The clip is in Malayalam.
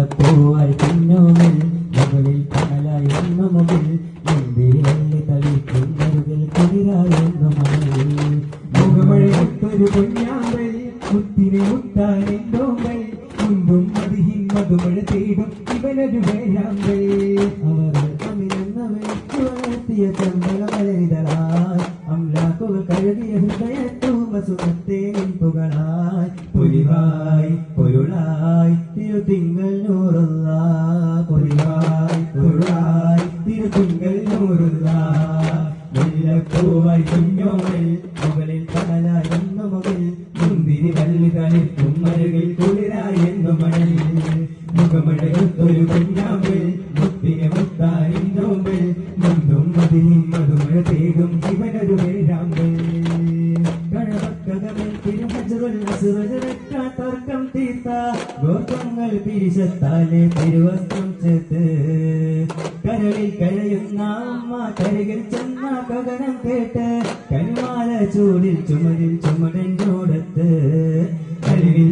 മുല്ലപ്പൂവായി പിന്നോമിൽ മുകളിൽ കമലായി വന്ന മുകിൽ മുന്തിരി വള്ളി തളിക്കും മുറുകിൽ കുതിരായെന്നു മണലിൽ മുഖമഴയൊത്തൊരു പൊന്നാമ്പൽ മുത്തിനെ മുട്ടാനെന്തോമ്പൽ മുൻപും മതിഹിൻ മധുമഴ തേടും ഇവനൊരു വേഴാമ്പൽ അവർ അമിനെന്നവൻ വളർത്തിയ ചമ്പളമലരിതളായി അംലാക്കുകൾ കഴുകിയ ഹൃദയത്തൂമസുഖത്തെ നിൻപുകളായി പൊലിവായി പൊരുളായി തിരുതിങ്കൾ നൂറുള്ള പൊലിവായി പൊരുളായി തിരുതിങ്കൾ നൂറുള്ള മുല്ലപ്പൂവായി കുഞ്ഞോമൽ മുകളിൽ കടലായി എന്ന മുകിൽ മുന്തിരി വല്ലി തളിർക്കും മരുകിൽ കുളിരായി എന്നു മണലിൽ മുഖമഴയൊത്തൊരു കുഞ്ഞാമ്പൽ മുത്തിനെ മുത്തായി നോമ്പൽ മുന്തും മതിയും മധുമഴ തേടും ഇവനൊരു വേഴാമ്പൽ കഴവക്കകമൽ തിരുഹജറുൽ അസുറജരക്കാൻ തർക്കം തീർത്ത ഗോത്രങ്ങൾ പിരിശത്താലെ തിരുവസ്ത്രം ചേർത്ത് കരളിൽ കരയുന്ന അമ്മ കരികിൽ ചെന്ന കകനം കേട്ട് കന്മാല ചൂടിൽ ചുമരിൽ ചുമടൻ ചോടത്ത് കരുവിൽ